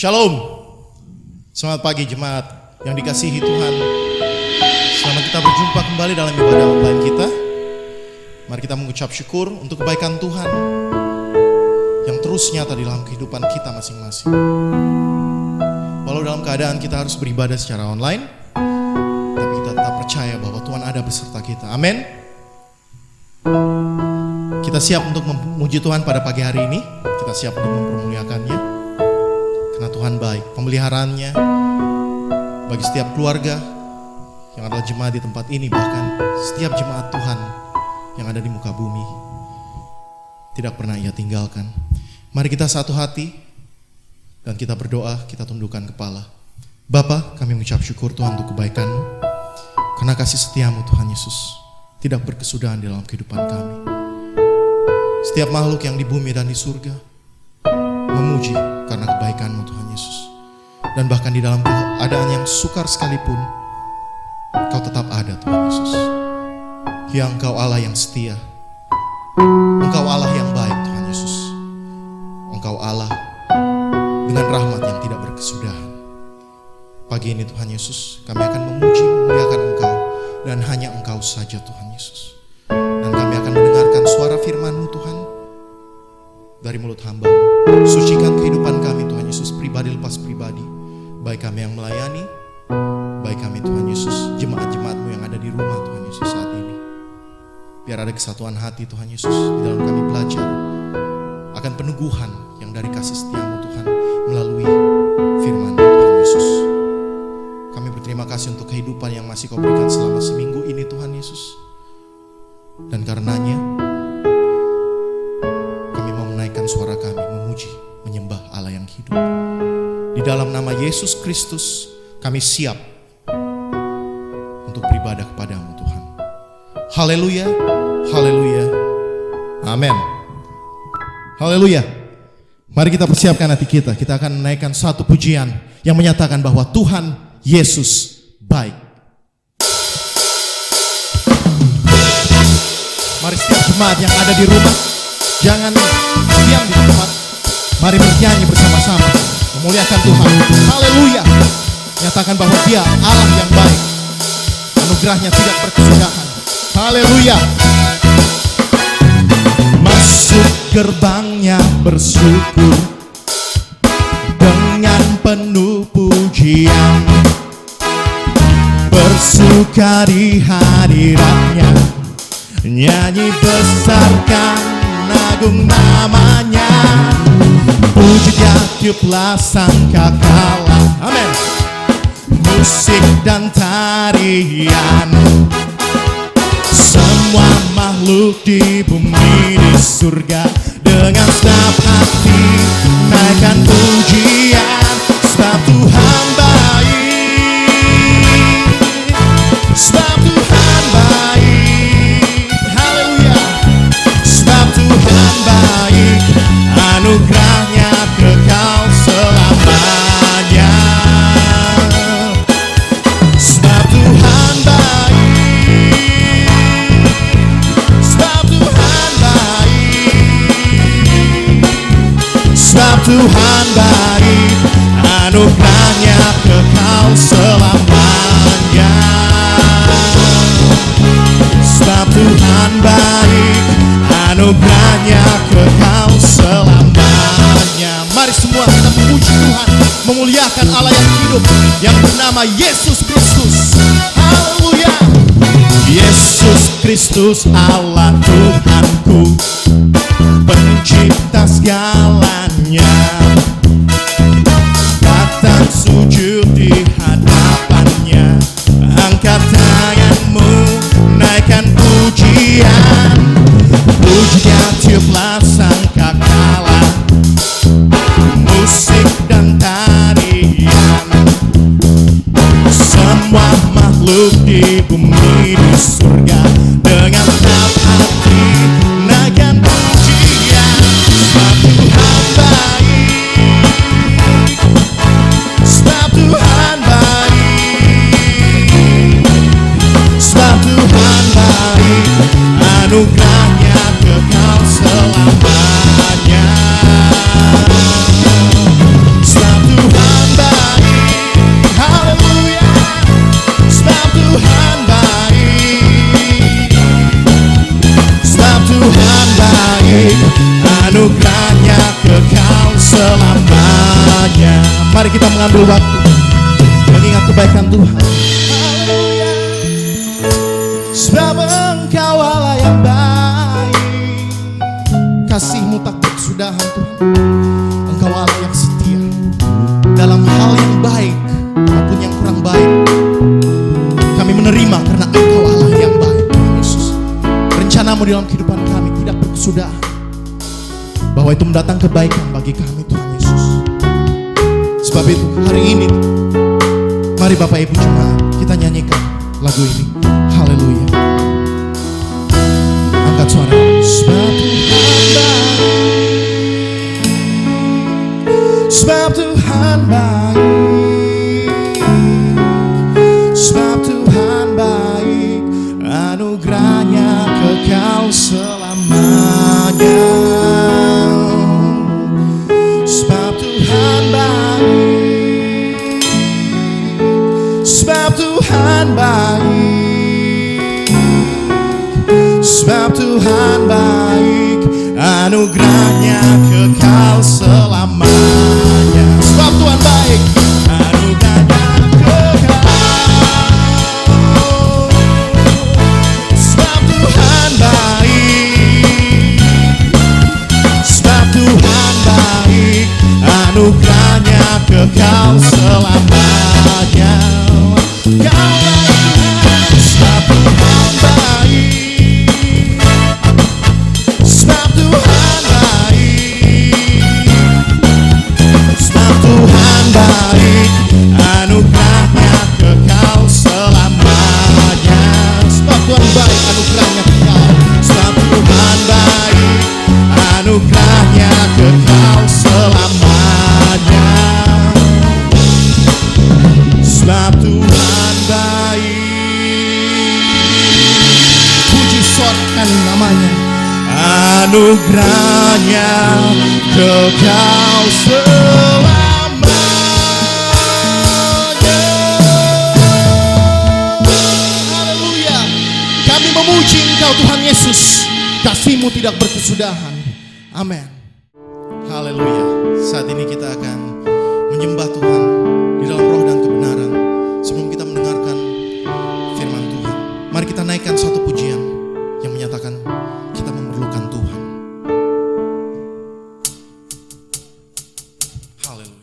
Shalom. Selamat pagi jemaat yang dikasihi Tuhan. Selamat kita berjumpa kembali dalam ibadah online kita. Mari kita mengucap syukur untuk kebaikan Tuhan yang terus nyata di dalam kehidupan kita masing-masing. Walau dalam keadaan kita harus beribadah secara online, tapi kita tetap percaya bahwa Tuhan ada beserta kita. Amin. Kita siap untuk memuji Tuhan pada pagi hari ini. Kita siap untuk mempermuliakannya. Karena Tuhan baik, pemeliharaannya bagi setiap keluarga yang adalah jemaat di tempat ini, bahkan setiap jemaat Tuhan yang ada di muka bumi, tidak pernah Ia tinggalkan. Mari kita satu hati dan kita berdoa, kita tundukkan kepala. Bapa, kami mengucap syukur Tuhan untuk kebaikan-Mu, karena kasih setia-Mu Tuhan Yesus tidak berkesudahan di dalam kehidupan kami. Setiap makhluk yang di bumi dan di surga memuji karena kebaikan-Mu Tuhan Yesus. Dan bahkan di dalam keadaan yang sukar sekalipun, Kau tetap ada Tuhan Yesus. Ya, Engkau Allah yang setia, Engkau Allah yang baik Tuhan Yesus. Engkau Allah dengan rahmat yang tidak berkesudahan. Pagi ini Tuhan Yesus, kami akan memuji, memuliakan Engkau, dan hanya Engkau saja Tuhan Yesus. Dan kami akan mendengarkan suara firman-Mu Tuhan dari mulut hamba. Sucikan kehidupan kami Tuhan Yesus, pribadi lepas pribadi, baik kami yang melayani, baik kami Tuhan Yesus, jemaat-jemaat-Mu yang ada di rumah Tuhan Yesus saat ini. Biar ada kesatuan hati Tuhan Yesus di dalam kami belajar akan peneguhan yang dari kasih setia-Mu Tuhan melalui firman Tuhan Yesus. Kami berterima kasih untuk kehidupan yang masih Kau berikan selama seminggu ini Tuhan Yesus. Dan karenanya kami mau menaikkan suara kami, memuji, menyembah Allah yang hidup. Di dalam nama Yesus Kristus kami siap untuk beribadah kepada-Mu Tuhan. Haleluya, haleluya, amin. Haleluya. Mari kita persiapkan hati kita. Kita akan menaikkan satu pujian yang menyatakan bahwa Tuhan Yesus baik. Mari setiap jemaat yang ada di rumah, jangan diam di tempat. Mari bernyanyi bersama-sama, memuliakan Tuhan. Haleluya. Nyatakan bahwa Dia Allah yang baik, anugerahnya tidak berkesudahan. Haleluya. Masuk gerbangnya bersyukur dengan penuh pujian, bersuka di hadiratnya, nyanyi besarkan agung namanya. Puji Dia tiuplah sangkakala, amin. Musik dan tarian, semua makhluk di bumi di surga, dengan segenap hati naikkan pujian. Sebab Tuhan baik, sebab Tuhan baik. Haleluya. Sebab Tuhan baik, anugerahnya kekal selamanya. Sebab Tuhan baik, sebab Tuhan baik. Sebab Tuhan baik, anugerahnya kekal selamanya. Sebab Tuhan baik, anugerahnya kekal selamanya. Mari semua kita memuji Tuhan, memuliakan Allah yang hidup, yang bernama Yesus Kristus. Haleluya. Yesus Kristus Allah Tuhanku, pencipta segalanya, datang sujud di hadapannya, angkat tanganmu, naikkan pujian. Pujinya tiuplah sangkakala, musik dan tarian, semua makhluk di bumi di surga, dengan segenap hati naikkan pujian. Sebab Tuhan baik, Tuhan baik, anugerahnya kekal selamanya. Mari kita mengambil waktu mengingat kebaikan Tuhan. Haleluya. Sebab Engkau Allah yang baik, kasih-Mu tak berkesudahan Tuhan. Engkau Allah yang setia dalam hal yang baik maupun yang kurang baik. Kami menerima karena Engkau Allah yang baik, Tuhan Yesus. Rencana-Mu dalam kehidupan kami tidak berkesudahan, bahwa itu mendatang kebaikan bagi kami, Tuhan Yesus. Sebab itu hari ini mari Bapak Ibu jemaat kita nyanyikan lagu ini. Haleluya. Angkat suara. Sebab Tuhan baik, sebab Tuhan baik, anugerahnya kekal selamanya. Sebab Tuhan baik, sebab Tuhan baik, sebab Tuhan baik, anugerahnya kekal selamanya. Sebab Tuhan baik, anugerahnya kekal. Sebab Tuhan baik, sebab Tuhan baik, anugerahnya kekal selamanya. Kaulah Tuhan, sebab Tuhan baik, sebab Tuhan baik, sebab Tuhan baik, anugerahnya kekal selamanya. Sebab Tuhan baik, anugerahnya kekal. Sebab Tuhan baik, anugerahnya kekal selamanya. Sebab Tuhan baik, puji sorakan namanya. Anugerahnya kekal selamanya. Haleluya. Kami memuji Engkau Tuhan Yesus, kasih-Mu tidak berkesudahan. Amin. Haleluya. Saat ini kita akan menyembah Tuhan di dalam roh dan kebenaran. Sebelum kita mendengarkan firman Tuhan, mari kita naikkan satu pujian yang menyatakan kita memerlukan Tuhan. Haleluya.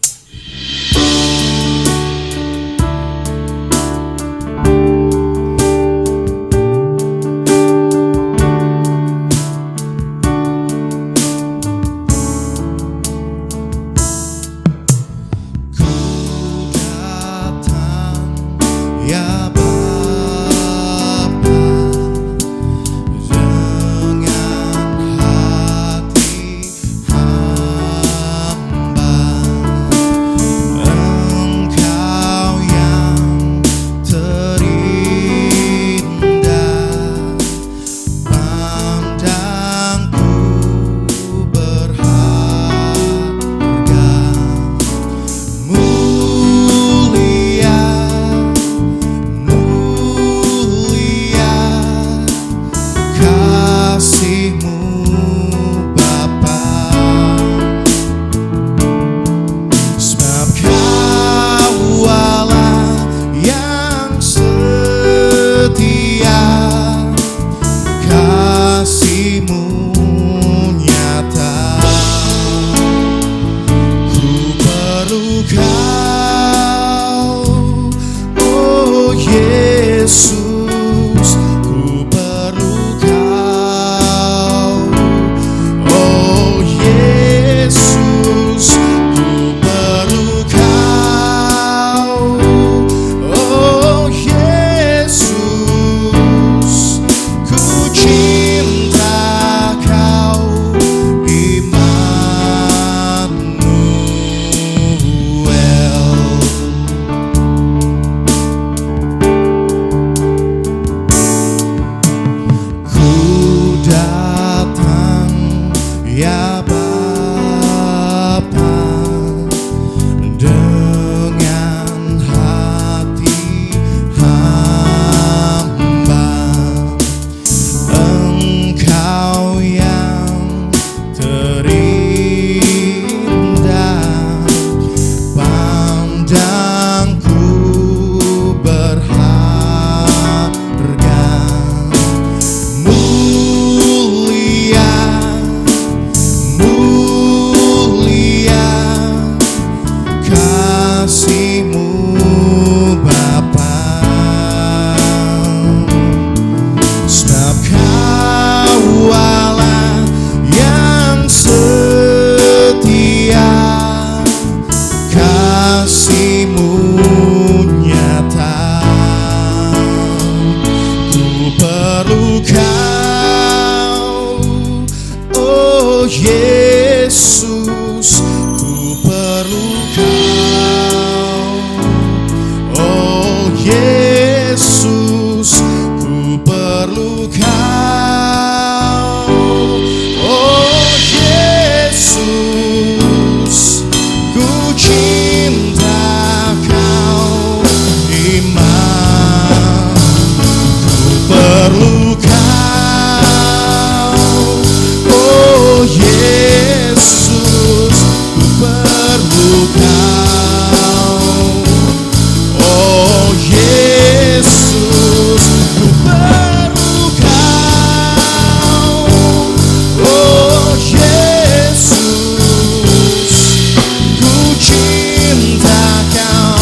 Yesus, ku perlu Kau. Oh Yesus, ku perlu Kau. Oh Yesus, ku cinta Kau. Iman, ku perlu Kau. Oh Yesus, ku perlu Kau. Oh Yesus, ku perlu Kau. Oh Yesus, ku cinta Kau.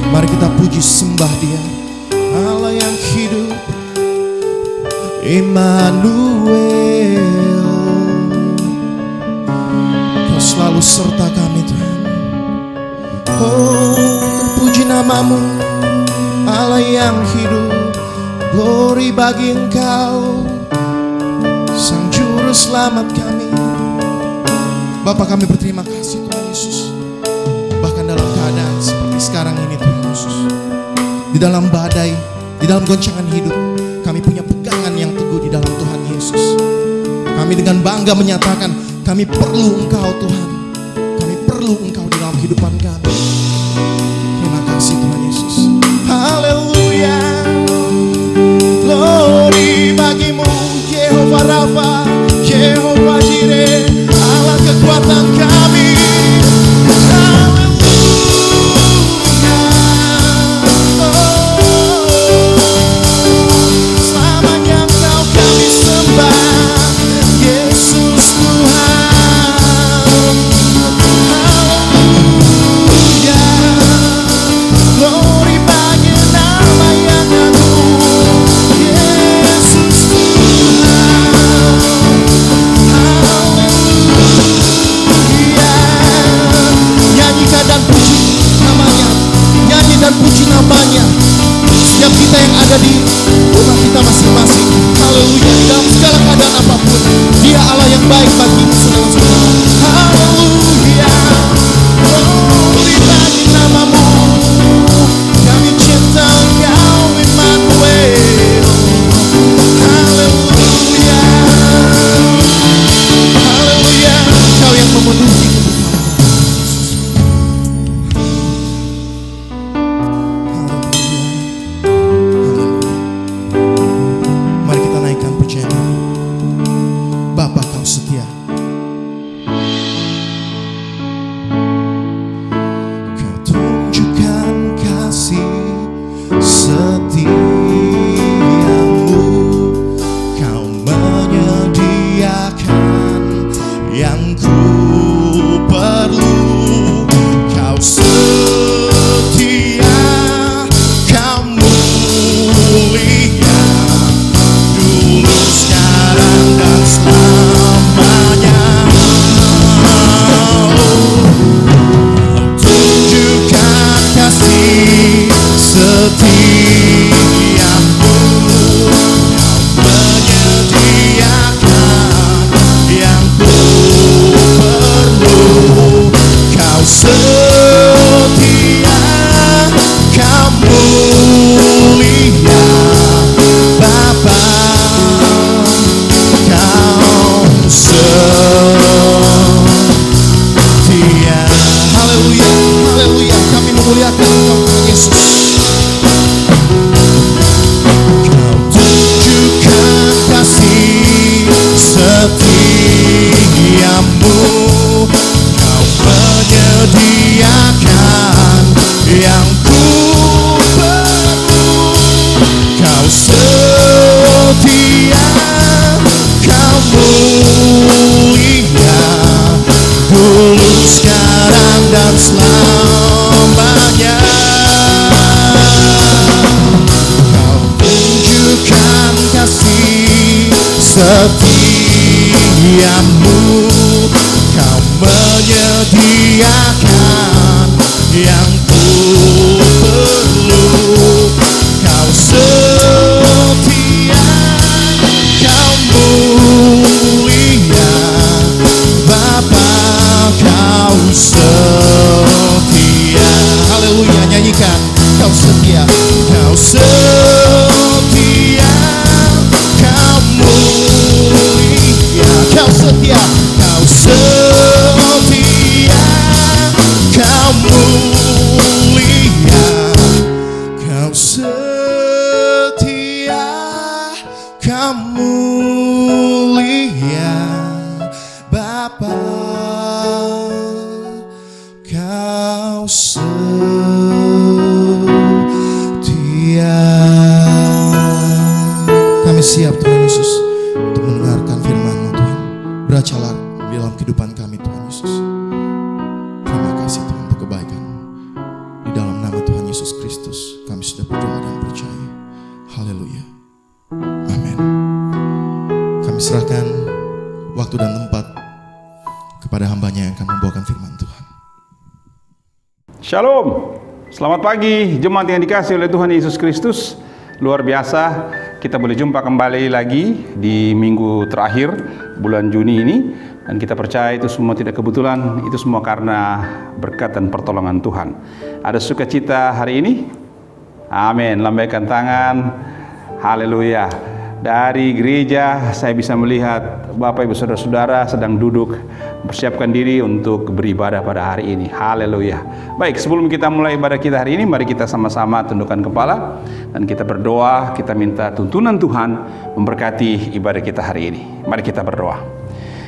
Mari kita puji sembah Dia, Allah yang hidup, Immanuel. Kau selalu serta kami Tuhan. Oh, terpuji namamu, Allah yang hidup. Glory bagi Engkau, Sang Juru Selamat kami. Bapa, kami berterima kasih Tuhan Yesus. Bahkan dalam keadaan seperti sekarang ini Tuhan Yesus, di dalam badai, di dalam goncangan hidup, kami punya pegangan yang teguh di dalam Tuhan Yesus. Kami dengan bangga menyatakan kami perlu Engkau Tuhan. Kami perlu Engkau di dalam kehidupan kami. Terima kasih Tuhan Yesus. Haleluya. Glory bagimu Jehovah Rafa, Jehovah Jireh, Allah kekuatan kami. Puji namanya. Setiap kita yang ada di rumah kita masing-masing, haleluya, dalam segala keadaan apapun, Dia Allah yang baik bagi saudara-saudara. Haleluya, glory bagi namamu. Kami cinta Engkau Immanuel. Haleluya, haleluya, Engkau yang memenuhi setiamu, Kau menyediakan yang ku perlu. Kau setia, Kau mulia, Bapa, Kau setia. Haleluya, nyanyikan. Kau setia, Kau setia, Kau mulia, Kau setia, Kau setia, Kau mulia, Kau setia, Kau mulia, Bapa, Kau setia. Kami siap Tuhan Yesus untuk mendengarkan firman-Mu Tuhan. Beracalah di dalam kehidupan kami Tuhan Yesus. Terima kasih Tuhan untuk kebaikan. Di dalam nama Tuhan Yesus Kristus kami sudah berdoa dan percaya. Haleluya. Amin. Kami serahkan waktu dan tempat kepada hamba-Nya yang akan membawakan firman Tuhan. Shalom, selamat pagi jemaat yang dikasihi oleh Tuhan Yesus Kristus. Luar biasa, kita boleh jumpa kembali lagi di minggu terakhir bulan Juni ini. Dan kita percaya itu semua tidak kebetulan, itu semua karena berkat dan pertolongan Tuhan. Ada sukacita hari ini? Amin, lambaikan tangan. Haleluya. Dari gereja saya bisa melihat Bapak Ibu Saudara-saudara sedang duduk mempersiapkan diri untuk beribadah pada hari ini. Haleluya. Baik, sebelum kita mulai ibadah kita hari ini, mari kita sama-sama tundukkan kepala dan kita berdoa, kita minta tuntunan Tuhan memberkati ibadah kita hari ini. Mari kita berdoa.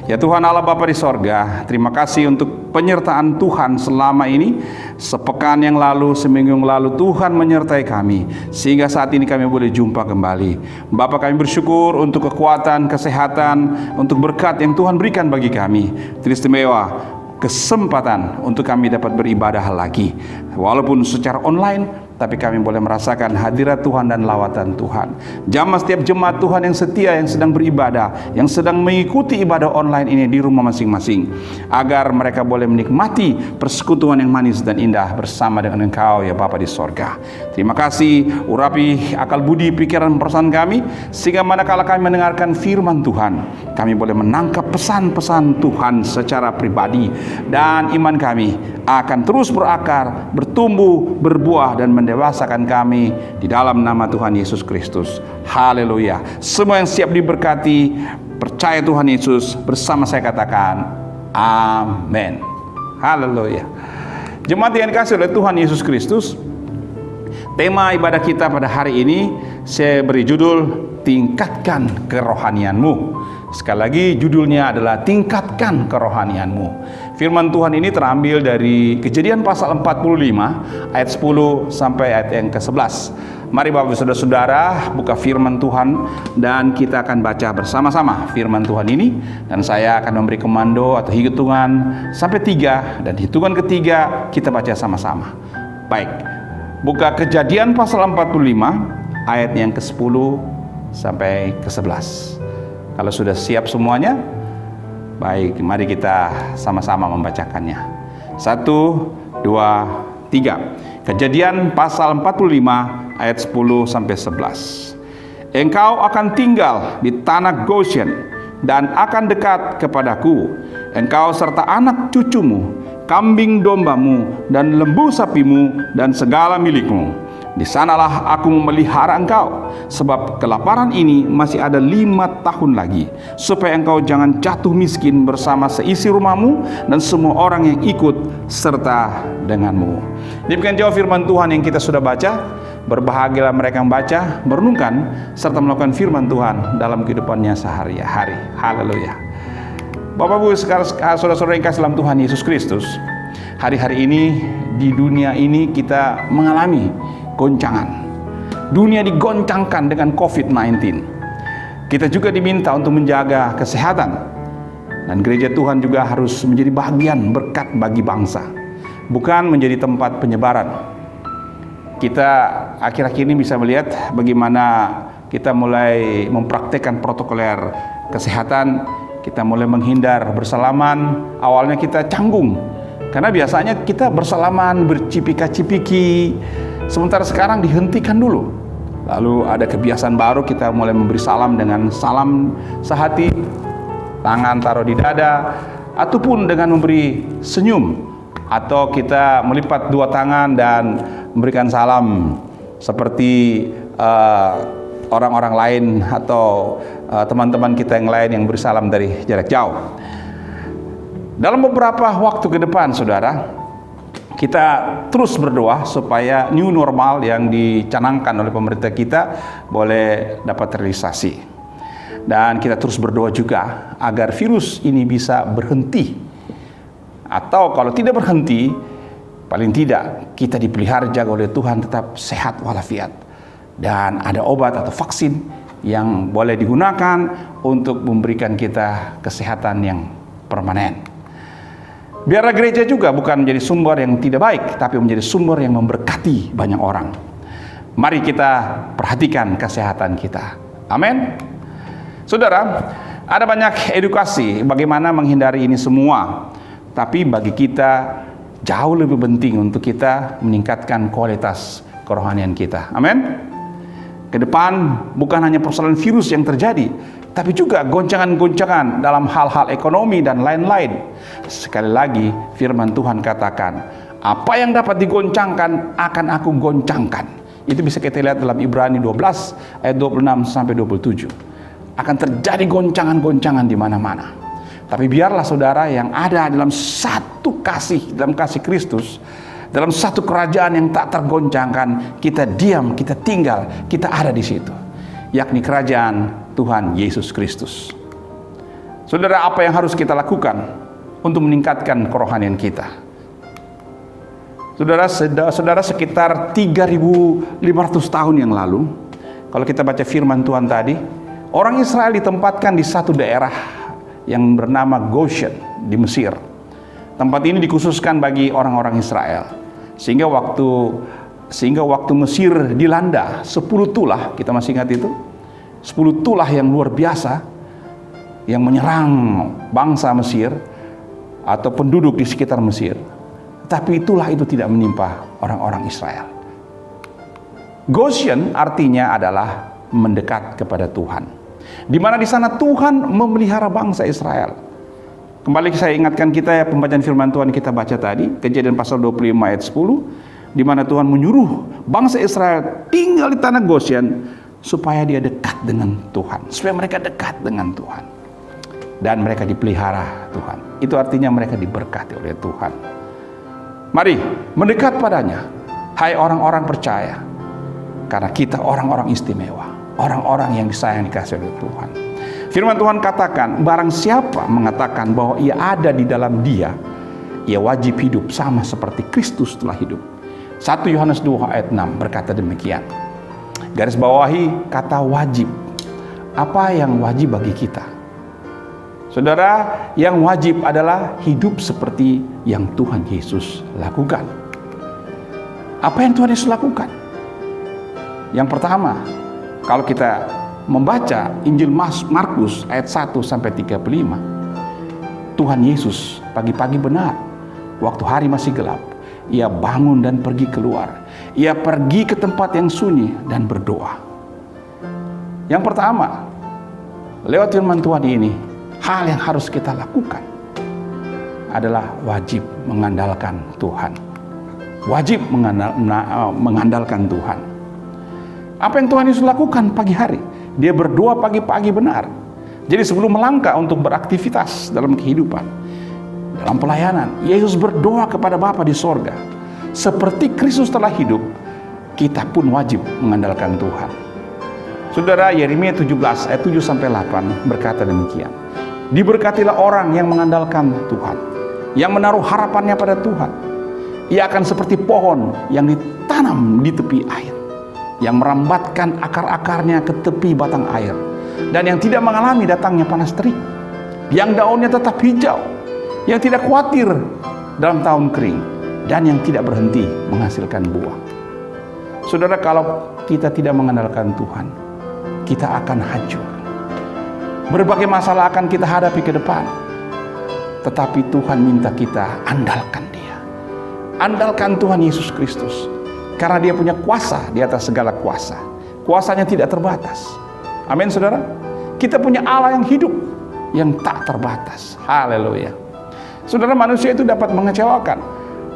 Ya Tuhan Allah Bapa di sorga, terima kasih untuk penyertaan Tuhan selama ini. Sepekan yang lalu, seminggu yang lalu Tuhan menyertai kami, sehingga saat ini kami boleh jumpa kembali. Bapa, kami bersyukur untuk kekuatan, kesehatan, untuk berkat yang Tuhan berikan bagi kami. Teristimewa kesempatan untuk kami dapat beribadah lagi, walaupun secara online, tapi kami boleh merasakan hadirat Tuhan dan lawatan Tuhan. Jamah setiap jemaat Tuhan yang setia, yang sedang beribadah, yang sedang mengikuti ibadah online ini di rumah masing-masing, agar mereka boleh menikmati persekutuan yang manis dan indah bersama dengan Engkau ya Bapa di sorga. Terima kasih, urapi akal budi pikiran perasaan kami, sehingga manakala kami mendengarkan firman Tuhan, kami boleh menangkap pesan-pesan Tuhan secara pribadi, dan iman kami akan terus berakar, bertumbuh, berbuah, dan mendewasakan kami di dalam nama Tuhan Yesus Kristus. Haleluya. Semua yang siap diberkati, percaya Tuhan Yesus, bersama saya katakan amin. Haleluya. Jemaat yang dikasihi oleh Tuhan Yesus Kristus, tema ibadah kita pada hari ini saya beri judul tingkatkan kerohanianmu. Sekali lagi judulnya adalah tingkatkan kerohanianmu. Firman Tuhan ini terambil dari Kejadian pasal 45 ayat 10 sampai ayat yang ke-11. Mari Bapak Saudara-saudara buka firman Tuhan dan kita akan baca bersama-sama firman Tuhan ini, dan saya akan memberi komando atau hitungan sampai 3, dan hitungan ketiga kita baca sama-sama. Baik. Buka Kejadian pasal 45 ayat yang ke-10 sampai ke-11. Kalau sudah siap semuanya, baik, mari kita sama-sama membacakannya. 1, 2, 3. Kejadian pasal 45 ayat 10 sampai 11. Engkau akan tinggal di tanah Goshen dan akan dekat kepadaku, engkau serta anak cucumu, kambing dombamu dan lembu sapimu dan segala milikmu. Di sanalah aku memelihara engkau, sebab kelaparan ini masih ada 5 tahun lagi, supaya engkau jangan jatuh miskin bersama seisi rumahmu dan semua orang yang ikut serta denganmu. Demikian jauh firman Tuhan yang kita sudah baca. Berbahagialah mereka yang baca, merenungkan, serta melakukan firman Tuhan dalam kehidupannya sehari-hari. Haleluya. Bapak-Ibu, saudara-saudara yang kasih dalam Tuhan Yesus Kristus, hari-hari ini di dunia ini kita mengalami goncangan. Dunia digoncangkan dengan COVID-19. Kita juga diminta untuk menjaga kesehatan, dan gereja Tuhan juga harus menjadi bagian berkat bagi bangsa, bukan menjadi tempat penyebaran. Kita akhir-akhir ini bisa melihat bagaimana kita mulai mempraktekkan protokoler kesehatan, kita mulai menghindar bersalaman. Awalnya kita canggung, karena biasanya kita bersalaman, bercipika-cipiki. Sementara sekarang dihentikan dulu. Lalu ada kebiasaan baru, kita mulai memberi salam dengan salam sehati, tangan taruh di dada, ataupun dengan memberi senyum, atau kita melipat dua tangan dan memberikan salam seperti orang-orang lain atau teman-teman kita yang lain yang beri salam dari jarak jauh. Dalam beberapa waktu ke depan, saudara, kita terus berdoa supaya new normal yang dicanangkan oleh pemerintah kita boleh dapat terrealisasi. Dan kita terus berdoa juga agar virus ini bisa berhenti. Atau kalau tidak berhenti, paling tidak kita dipelihara jaga oleh Tuhan, tetap sehat walafiat. Dan ada obat atau vaksin yang boleh digunakan untuk memberikan kita kesehatan yang permanen. Biarlah gereja juga bukan menjadi sumber yang tidak baik, tapi menjadi sumber yang memberkati banyak orang. Mari kita perhatikan kesehatan kita. Amin. Saudara, ada banyak edukasi bagaimana menghindari ini semua. Tapi bagi kita jauh lebih penting untuk kita meningkatkan kualitas kerohanian kita. Amin. Ke depan bukan hanya persoalan virus yang terjadi, tapi juga goncangan-goncangan dalam hal-hal ekonomi dan lain-lain. Sekali lagi firman Tuhan katakan, apa yang dapat digoncangkan akan aku goncangkan. Itu bisa kita lihat dalam Ibrani 12 ayat 26 sampai 27. Akan terjadi goncangan-goncangan di mana-mana. Tapi biarlah saudara yang ada dalam satu kasih, dalam kasih Kristus, dalam satu kerajaan yang tak tergoncangkan, kita diam, kita tinggal, kita ada di situ, yakni kerajaan Tuhan Yesus Kristus. Saudara, apa yang harus kita lakukan untuk meningkatkan kerohanian kita? Saudara, sekitar 3.500 tahun yang lalu, kalau kita baca firman Tuhan tadi, orang Israel ditempatkan di satu daerah yang bernama Goshen di Mesir. Tempat ini dikhususkan bagi orang-orang Israel. Sehingga waktu Mesir dilanda 10 tulah, kita masih ingat itu? 10 tulah yang luar biasa yang menyerang bangsa Mesir atau penduduk di sekitar Mesir. Tapi itulah itu tidak menimpa orang-orang Israel. Goshen artinya adalah mendekat kepada Tuhan. Di mana di sana Tuhan memelihara bangsa Israel. Kembali saya ingatkan kita ya, pembacaan firman Tuhan kita baca tadi, Kejadian pasal 25 ayat 10, di mana Tuhan menyuruh bangsa Israel tinggal di tanah Goshen supaya dia dekat dengan Tuhan, supaya mereka dekat dengan Tuhan. Dan mereka dipelihara Tuhan. Itu artinya mereka diberkati oleh Tuhan. Mari mendekat padanya, hai orang-orang percaya, karena kita orang-orang istimewa, orang-orang yang disayang dikasihi oleh Tuhan. Firman Tuhan katakan, barang siapa mengatakan bahwa ia ada di dalam dia, ia wajib hidup sama seperti Kristus telah hidup. 1 Yohanes 2 ayat 6 berkata demikian. Garis bawahi kata wajib. Apa yang wajib bagi kita? Saudara, yang wajib adalah hidup seperti yang Tuhan Yesus lakukan. Apa yang Tuhan Yesus lakukan? Yang pertama, kalau kita membaca Injil Markus ayat 1 sampai 35, Tuhan Yesus pagi-pagi benar, waktu hari masih gelap, ia bangun dan pergi keluar. Ia pergi ke tempat yang sunyi dan berdoa. Yang pertama, lewat firman Tuhan ini, hal yang harus kita lakukan adalah wajib mengandalkan Tuhan. Wajib mengandalkan Tuhan. Apa yang Tuhan Yesus lakukan pagi hari? Dia berdoa pagi-pagi benar. Jadi sebelum melangkah untuk beraktivitas dalam kehidupan, dalam pelayanan, Yesus berdoa kepada Bapa di sorga. Seperti Kristus telah hidup, kita pun wajib mengandalkan Tuhan. Saudara, Yeremia 17 ayat 7 sampai 8 berkata demikian. Diberkatilah orang yang mengandalkan Tuhan, yang menaruh harapannya pada Tuhan. Ia akan seperti pohon yang ditanam di tepi air, yang merambatkan akar-akarnya ke tepi batang air, dan yang tidak mengalami datangnya panas terik, yang daunnya tetap hijau, yang tidak khawatir dalam tahun kering, dan yang tidak berhenti menghasilkan buah. Saudara, kalau kita tidak mengandalkan Tuhan, kita akan hancur. Berbagai masalah akan kita hadapi ke depan. Tetapi Tuhan minta kita andalkan Dia. Andalkan Tuhan Yesus Kristus. Karena Dia punya kuasa di atas segala kuasa. Kuasanya tidak terbatas. Amin, saudara. Kita punya Allah yang hidup, yang tak terbatas. Haleluya. Saudara, manusia itu dapat mengecewakan,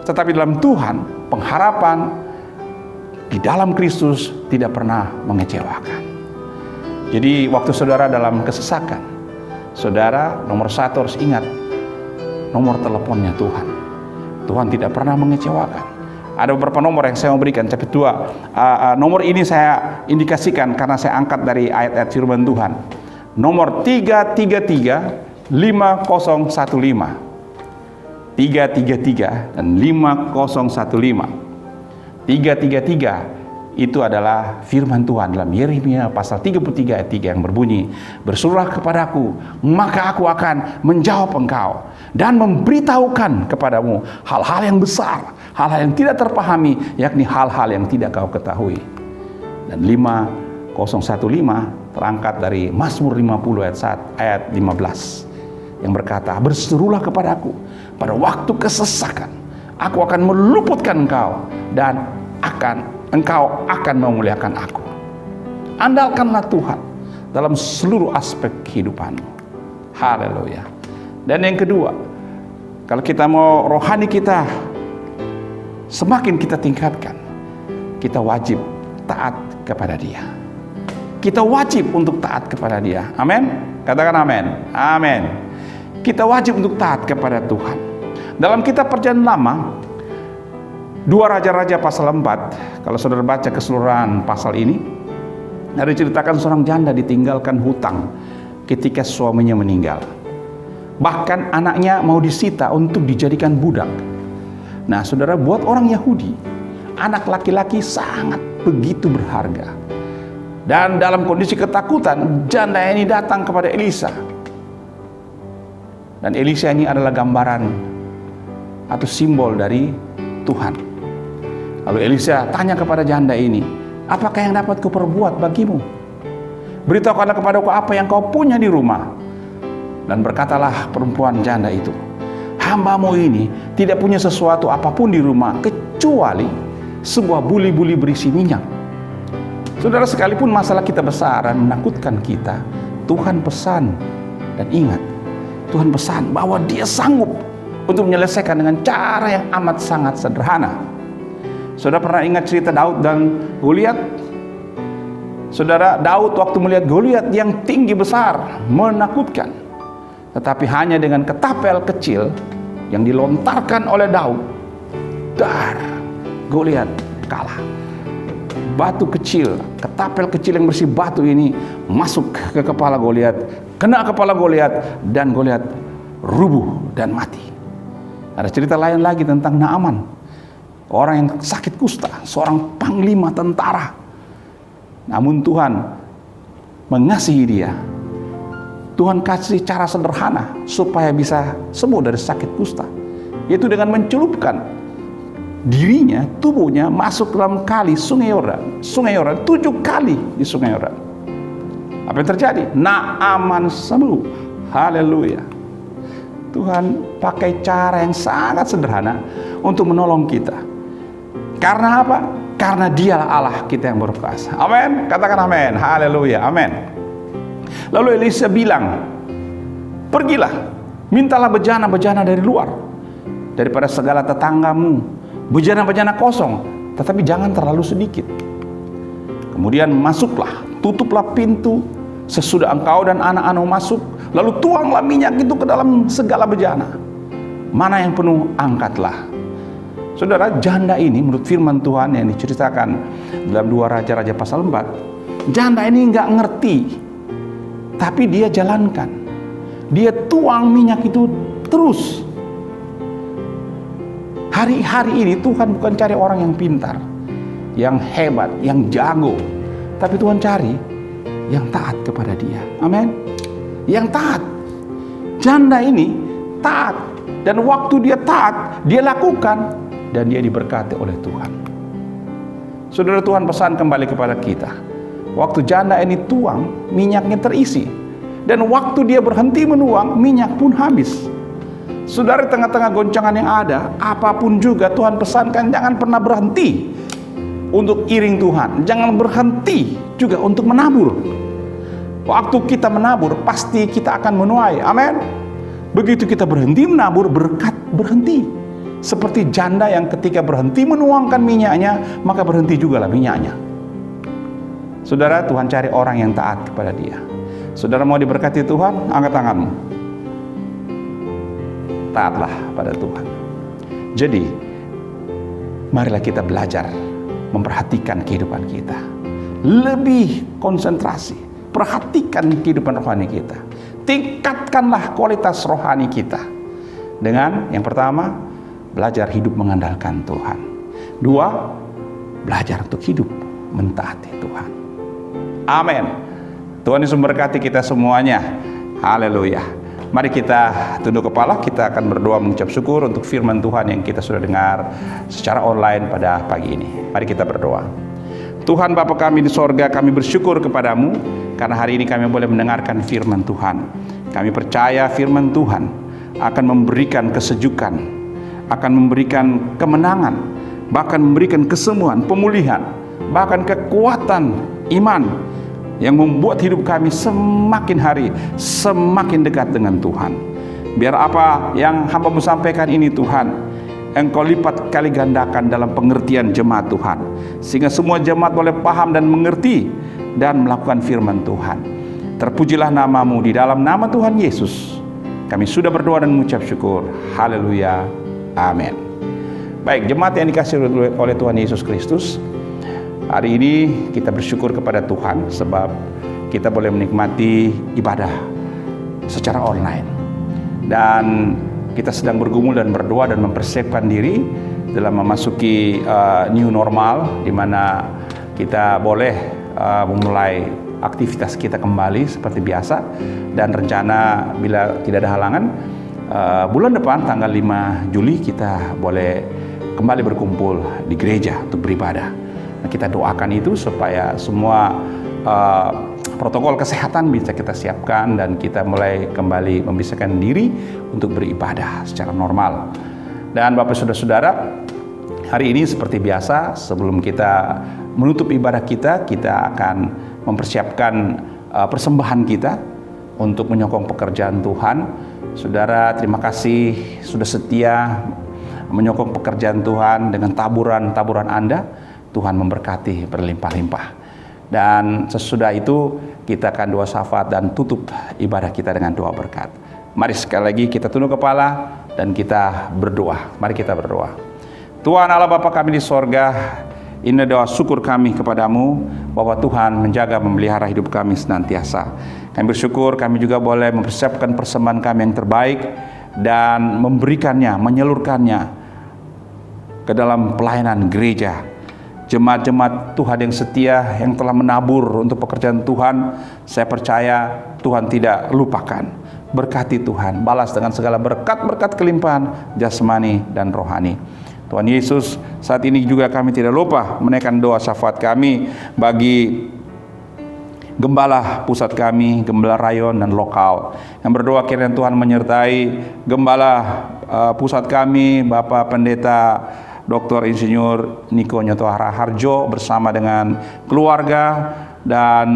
tetapi dalam Tuhan, pengharapan di dalam Kristus tidak pernah mengecewakan. Jadi waktu saudara dalam kesesakan, saudara nomor satu harus ingat nomor teleponnya Tuhan. Tuhan tidak pernah mengecewakan. Ada beberapa nomor yang saya mau berikan, tapi nomor ini saya indikasikan karena saya angkat dari ayat-ayat firman Tuhan. Nomor 333 5015. 333 dan 5015. 333 itu adalah firman Tuhan dalam Yeremia pasal 33 ayat 3 yang berbunyi, berserulah kepadaku, maka aku akan menjawab engkau dan memberitahukan kepadamu hal-hal yang besar, hal-hal yang tidak terpahami, yakni hal-hal yang tidak kau ketahui. Dan 5015 terangkat dari Mazmur 50 ayat 15 yang berkata, berserulah kepadaku pada waktu kesesakan, aku akan meluputkan engkau dan engkau akan memuliakan aku. Andalkanlah Tuhan dalam seluruh aspek kehidupanmu. Haleluya. Dan yang kedua, kalau kita mau rohani kita semakin kita tingkatkan, kita wajib taat kepada Dia. Kita wajib untuk taat kepada Dia. Amin. Katakan amin. Amin. Kita wajib untuk taat kepada Tuhan. Dalam kitab Perjanjian Lama, 2 Raja-Raja pasal 4, kalau saudara baca keseluruhan pasal ini, ada diceritakan seorang janda ditinggalkan hutang ketika suaminya meninggal. Bahkan anaknya mau disita untuk dijadikan budak. Nah, saudara, buat orang Yahudi, anak laki-laki sangat begitu berharga. Dan dalam kondisi ketakutan, janda ini datang kepada Elisa. Dan Elisa ini adalah gambaran atau simbol dari Tuhan. Lalu Elisa tanya kepada janda ini, apakah yang dapat kau perbuat bagimu? Beritahukanlah kepadaku apa yang kau punya di rumah. Dan berkatalah perempuan janda itu, hambamu ini tidak punya sesuatu apapun di rumah kecuali sebuah buli-buli berisi minyak. Saudara, sekalipun masalah kita besar dan menakutkan kita, Tuhan pesan dan ingat, Tuhan pesan bahwa Dia sanggup untuk menyelesaikan dengan cara yang amat sangat sederhana. Saudara pernah ingat cerita Daud dan Goliat? Saudara, Daud waktu melihat Goliat yang tinggi besar, menakutkan, tetapi hanya dengan ketapel kecil yang dilontarkan oleh Daud, dar, Goliat kalah. Batu kecil, ketapel kecil yang bersih batu ini masuk ke kepala Goliat, kena kepala Goliat, dan Goliat rubuh dan mati. Ada cerita lain lagi tentang Naaman, orang yang sakit kusta, seorang panglima tentara. Namun Tuhan mengasihi dia. Tuhan kasih cara sederhana supaya bisa sembuh dari sakit kusta, yaitu dengan mencelupkan dirinya, tubuhnya masuk dalam kali Sungai Yordan. Sungai Yordan 7 kali di Sungai Yordan. Apa yang terjadi? Naaman sembuh. Haleluya. Tuhan pakai cara yang sangat sederhana untuk menolong kita. Karena apa? Karena Dialah Allah kita yang berkuasa. Amin. Katakan amin. Haleluya. Amin. Lalu Elisa bilang, pergilah, mintalah bejana-bejana dari luar, daripada segala tetanggamu, bejana-bejana kosong, tetapi jangan terlalu sedikit. Kemudian masuklah, tutuplah pintu sesudah engkau dan anak-anakmu masuk, lalu tuanglah minyak itu ke dalam segala bejana. Mana yang penuh, angkatlah. Saudara, janda ini menurut firman Tuhan yang diceritakan dalam 2 Raja-Raja pasal 4, janda ini nggak ngerti, tapi dia jalankan. Dia tuang minyak itu terus. Hari-hari ini Tuhan bukan cari orang yang pintar, yang hebat, yang jago, tapi Tuhan cari yang taat kepada Dia. Amin. Yang taat. Janda ini taat, dan waktu dia taat, dia lakukan, dan dia diberkati oleh Tuhan. Saudara, Tuhan pesan kembali kepada kita. Waktu janda ini tuang, minyaknya terisi, Dan waktu dia berhenti menuang, minyak pun habis. Saudara, di tengah-tengah goncangan yang ada, apapun juga Tuhan pesankan, jangan pernah berhenti untuk iring Tuhan. Jangan berhenti juga untuk menabur. Waktu kita menabur, pasti kita akan menuai. Amin. Begitu kita berhenti menabur, berkat berhenti. Seperti janda yang ketika berhenti menuangkan minyaknya, maka berhenti juga lah minyaknya. Saudara, Tuhan cari orang yang taat kepada Dia. Saudara mau diberkati Tuhan, angkat tanganmu. Taatlah pada Tuhan. Jadi, marilah kita belajar memperhatikan kehidupan kita. Lebih konsentrasi, perhatikan kehidupan rohani kita. Tingkatkanlah kualitas rohani kita. Dengan yang pertama, belajar hidup mengandalkan Tuhan. Dua, belajar untuk hidup mentaati Tuhan. Amin. Tuhan Yesus memberkati kita semuanya. Haleluya. Mari kita tunduk kepala, kita akan berdoa mengucap syukur untuk firman Tuhan yang kita sudah dengar secara online pada pagi ini. Mari kita berdoa. Tuhan Bapa kami di sorga, kami bersyukur kepadamu karena hari ini kami boleh mendengarkan firman Tuhan. Kami percaya firman Tuhan akan memberikan kesejukan, akan memberikan kemenangan, bahkan memberikan kesembuhan, pemulihan, bahkan kekuatan iman yang membuat hidup kami semakin hari semakin dekat dengan Tuhan. Biar apa yang hamba-Mu sampaikan ini Tuhan, Engkau lipat kali gandakan dalam pengertian jemaat Tuhan, sehingga semua jemaat boleh paham dan mengerti dan melakukan firman Tuhan. Terpujilah nama-Mu, di dalam nama Tuhan Yesus kami sudah berdoa dan mengucap syukur. Haleluya. Amin. Baik, jemaat yang dikasihi oleh Tuhan Yesus Kristus, hari ini kita bersyukur kepada Tuhan sebab kita boleh menikmati ibadah secara online. Dan kita sedang bergumul dan berdoa dan mempersiapkan diri dalam memasuki new normal, di mana kita boleh memulai aktivitas kita kembali seperti biasa. Dan rencana bila tidak ada halangan, bulan depan tanggal 5 Juli kita boleh kembali berkumpul di gereja untuk beribadah. Kita doakan itu supaya semua protokol kesehatan bisa kita siapkan dan kita mulai kembali membiasakan diri untuk beribadah secara normal. Dan Bapak Saudara-saudara, hari ini seperti biasa sebelum kita menutup ibadah kita akan mempersiapkan persembahan kita untuk menyokong pekerjaan Tuhan. Saudara, terima kasih sudah setia menyokong pekerjaan Tuhan dengan taburan-taburan Anda. Tuhan memberkati berlimpah-limpah. Dan sesudah itu kita akan doa syafaat dan tutup ibadah kita dengan doa berkat. Mari sekali lagi kita tunduk kepala dan kita berdoa. Mari kita berdoa. Tuhan Allah Bapa kami di sorga, ini doa syukur kami kepadamu bahwa Tuhan menjaga memelihara hidup kami senantiasa. Kami bersyukur kami juga boleh mempersiapkan persembahan kami yang terbaik dan memberikannya, menyalurkannya ke dalam pelayanan gereja. Jemaat-jemaat Tuhan yang setia yang telah menabur untuk pekerjaan Tuhan, saya percaya Tuhan tidak lupakan. Berkati Tuhan, balas dengan segala berkat-berkat kelimpahan jasmani dan rohani. Tuhan Yesus, saat ini juga kami tidak lupa menaikkan doa syafaat kami bagi gembala pusat kami, gembala rayon dan lokal, yang berdoa kiranya Tuhan menyertai gembala pusat kami, Bapak Pendeta Dr. Insinyur Niko Nyoto Harjo bersama dengan keluarga dan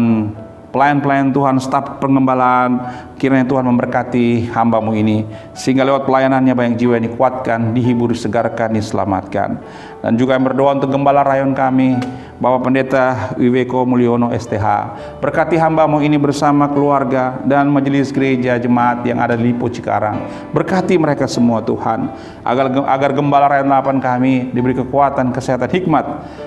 pelayan-pelayan Tuhan, staf pengembalaan. Kiranya Tuhan memberkati hamba-Mu ini sehingga lewat pelayanannya banyak jiwa yang dikuatkan, dihibur, disegarkan, diselamatkan. Dan juga yang berdoa untuk gembala rayon kami, Bapak Pendeta Wiweko Mulyono STH. Berkati hamba-Mu ini bersama keluarga dan majelis gereja jemaat yang ada di Lipo Cikarang. Berkati mereka semua Tuhan, agar gembala rayon 8 kami diberi kekuatan, kesehatan, hikmat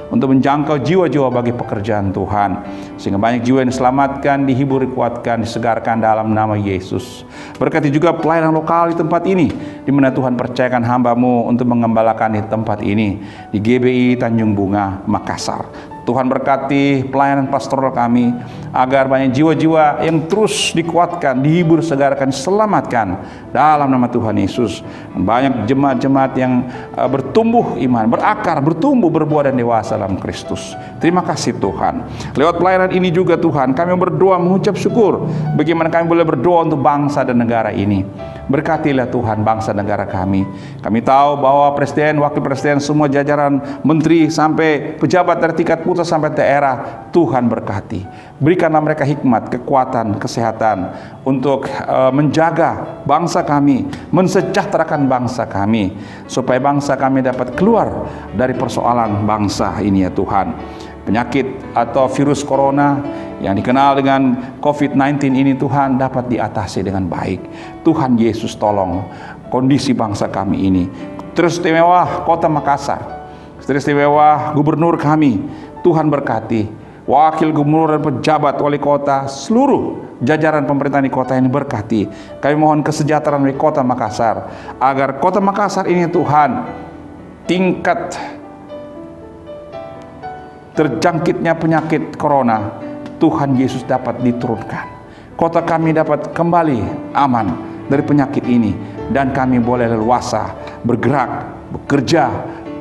untuk menjangkau jiwa-jiwa bagi pekerjaan Tuhan, sehingga banyak jiwa yang diselamatkan, dihibur, dikuatkan, disegarkan dalam nama Yesus. Berkati juga pelayanan lokal di tempat ini, di mana Tuhan percayakan hamba-Mu untuk mengembalakan di tempat ini, di GBI Tanjung Bunga, Makassar. Tuhan berkati pelayanan pastoral kami, agar banyak jiwa-jiwa yang terus dikuatkan, dihibur, segarkan, diselamatkan dalam nama Tuhan Yesus. Banyak jemaat-jemaat yang bertumbuh iman, berakar, bertumbuh, berbuah dan dewasa dalam Kristus. Terima kasih Tuhan. Lewat pelayanan ini juga Tuhan, kami berdoa mengucap syukur bagaimana kami boleh berdoa untuk bangsa dan negara ini. Berkatilah Tuhan bangsa negara kami. Kami tahu bahwa presiden, wakil presiden, semua jajaran menteri sampai pejabat dari tingkat pusat sampai daerah, Tuhan berkati. Berikanlah mereka hikmat, kekuatan, kesehatan untuk menjaga bangsa kami, mensejahterakan bangsa kami, supaya bangsa kami dapat keluar dari persoalan bangsa ini ya Tuhan. Penyakit atau virus corona yang dikenal dengan COVID-19 ini Tuhan dapat diatasi dengan baik. Tuhan Yesus tolong kondisi bangsa kami ini. Teristimewa Kota Makassar, teristimewa Gubernur kami, Tuhan berkati. Wakil Gubernur dan pejabat wali kota, seluruh jajaran pemerintahan di kota ini berkati. Kami mohon kesejahteraan di Kota Makassar, agar Kota Makassar ini Tuhan, tingkat terjangkitnya penyakit corona, Tuhan Yesus dapat diturunkan. Kota kami dapat kembali aman dari penyakit ini, dan kami boleh leluasa bergerak, bekerja,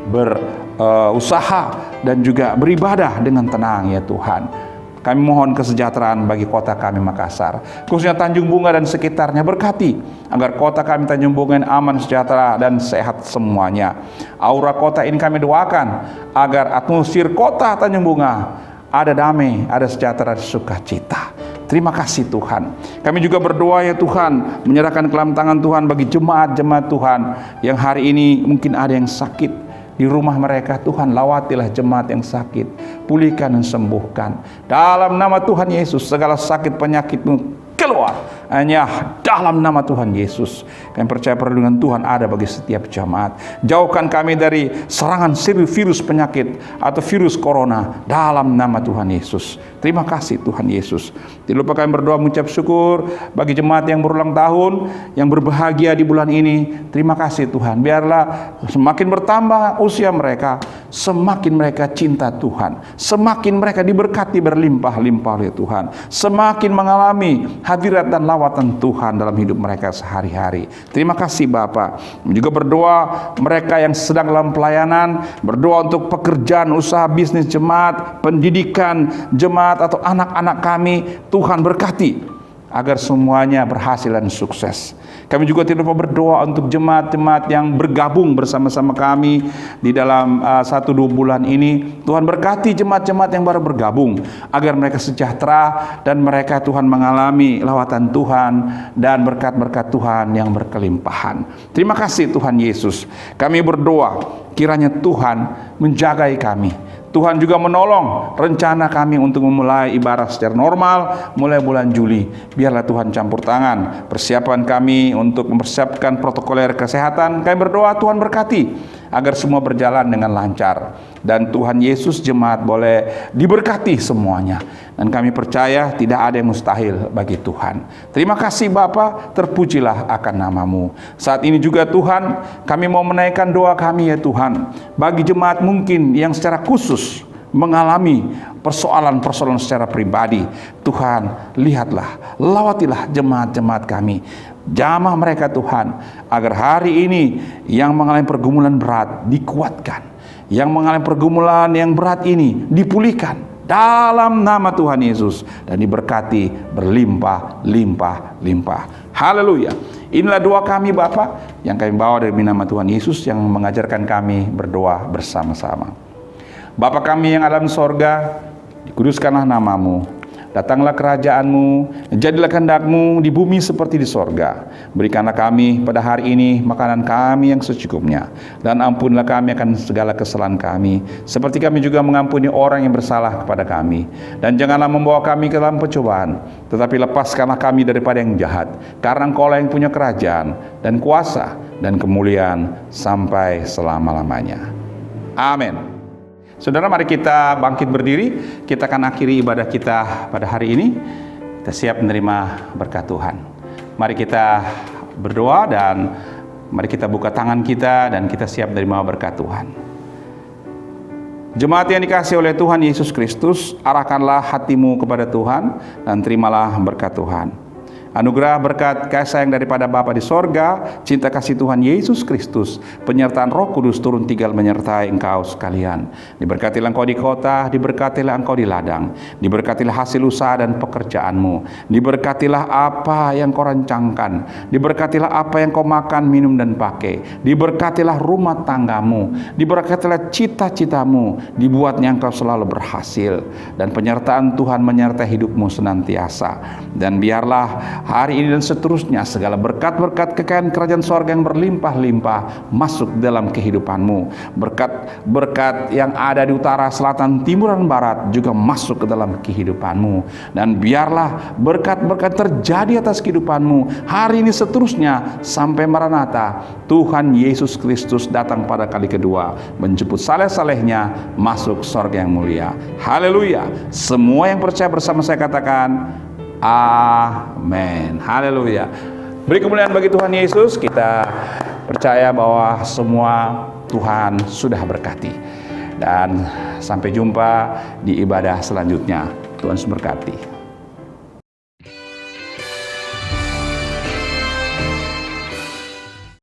berusaha, dan juga beribadah dengan tenang ya Tuhan. Kami mohon kesejahteraan bagi kota kami Makassar, khususnya Tanjung Bunga dan sekitarnya. Berkati agar kota kami Tanjung Bunga aman, sejahtera, dan sehat semuanya. Aura kota ini kami doakan agar atmosfer kota Tanjung Bunga ada damai, ada sejahtera, sukacita. Terima kasih Tuhan. Kami juga berdoa ya Tuhan, menyerahkan ke dalam tangan Tuhan bagi jemaat-jemaat Tuhan yang hari ini mungkin ada yang sakit di rumah mereka. Tuhan, lawatilah jemaat yang sakit, pulihkan dan sembuhkan. Dalam nama Tuhan Yesus, segala sakit penyakitmu keluar hanya dalam nama Tuhan Yesus. Kami percaya perlindungan Tuhan ada bagi setiap jemaat. Jauhkan kami dari serangan virus penyakit atau virus corona dalam nama Tuhan Yesus. Terima kasih Tuhan Yesus. Tidak lupa kami berdoa mengucap syukur bagi jemaat yang berulang tahun, yang berbahagia di bulan ini. Terima kasih Tuhan. Biarlah semakin bertambah usia mereka, semakin mereka cinta Tuhan, semakin mereka diberkati berlimpah-limpah oleh Tuhan, semakin mengalami hadirat dan lawatan Tuhan dalam hidup mereka sehari-hari. Terima kasih Bapa. Juga berdoa mereka yang sedang dalam pelayanan, berdoa untuk pekerjaan, usaha, bisnis jemaat, pendidikan jemaat atau anak-anak kami. Tuhan berkati agar semuanya berhasil dan sukses. Kami juga tidak lupa berdoa untuk jemaat-jemaat yang bergabung bersama-sama kami di dalam 1-2 bulan ini. Tuhan berkati jemaat-jemaat yang baru bergabung, agar mereka sejahtera dan mereka Tuhan mengalami lawatan Tuhan dan berkat-berkat Tuhan yang berkelimpahan. Terima kasih Tuhan Yesus. Kami berdoa kiranya Tuhan menjagai kami. Tuhan juga menolong rencana kami untuk memulai ibadah secara normal mulai bulan Juli. Biarlah Tuhan campur tangan persiapan kami untuk mempersiapkan protokoler kesehatan. Kami berdoa Tuhan berkati agar semua berjalan dengan lancar, dan Tuhan Yesus jemaat boleh diberkati semuanya. Dan kami percaya tidak ada yang mustahil bagi Tuhan. Terima kasih Bapa, terpujilah akan nama-Mu. Saat ini juga Tuhan, kami mau menaikkan doa kami ya Tuhan, bagi jemaat mungkin yang secara khusus mengalami persoalan-persoalan secara pribadi. Tuhan, lihatlah, lawatilah jemaat-jemaat kami, jamah mereka Tuhan, agar hari ini yang mengalami pergumulan berat dikuatkan, yang mengalami pergumulan yang berat ini dipulihkan dalam nama Tuhan Yesus, dan diberkati berlimpah-limpah. Haleluya. Inilah doa kami Bapa yang kami bawa dari nama Tuhan Yesus yang mengajarkan kami berdoa bersama-sama. Bapa kami yang ada di sorga, dikuduskanlah nama-Mu, datanglah kerajaan-Mu, jadilah kehendak-Mu di bumi seperti di sorga. Berikanlah kami pada hari ini makanan kami yang secukupnya, dan ampunilah kami akan segala kesalahan kami, seperti kami juga mengampuni orang yang bersalah kepada kami. Dan janganlah membawa kami ke dalam pencobaan, tetapi lepaskanlah kami daripada yang jahat, karena Engkau lah yang punya kerajaan dan kuasa dan kemuliaan sampai selama-lamanya. Amin. Saudara, mari kita bangkit berdiri. Kita akan akhiri ibadah kita pada hari ini. Kita siap menerima berkat Tuhan. Mari kita berdoa dan mari kita buka tangan kita dan kita siap menerima berkat Tuhan. Jemaat yang dikasihi oleh Tuhan Yesus Kristus, arahkanlah hatimu kepada Tuhan dan terimalah berkat Tuhan. Anugerah berkat kasih sayang daripada Bapa di sorga, cinta kasih Tuhan Yesus Kristus, penyertaan Roh Kudus turun tinggal menyertai engkau sekalian. Diberkatilah engkau di kota, diberkatilah engkau di ladang, diberkatilah hasil usaha dan pekerjaanmu, diberkatilah apa yang kau rancangkan, diberkatilah apa yang kau makan, minum dan pakai, diberkatilah rumah tanggamu, diberkatilah cita-citamu, dibuatnya engkau selalu berhasil, dan penyertaan Tuhan menyertai hidupmu senantiasa. Dan biarlah hari ini dan seterusnya segala berkat-berkat kekayaan kerajaan sorga yang berlimpah-limpah masuk dalam kehidupanmu. Berkat-berkat yang ada di utara, selatan, timur, dan barat juga masuk ke dalam kehidupanmu. Dan biarlah berkat-berkat terjadi atas kehidupanmu hari ini seterusnya sampai Maranatha. Tuhan Yesus Kristus datang pada kali kedua, menjemput saleh-salehnya masuk sorga yang mulia. Haleluya. Semua yang percaya bersama saya katakan amin. Haleluya. Beri kemuliaan bagi Tuhan Yesus. Kita percaya bahwa semua Tuhan sudah berkati. Dan sampai jumpa di ibadah selanjutnya. Tuhan memberkati.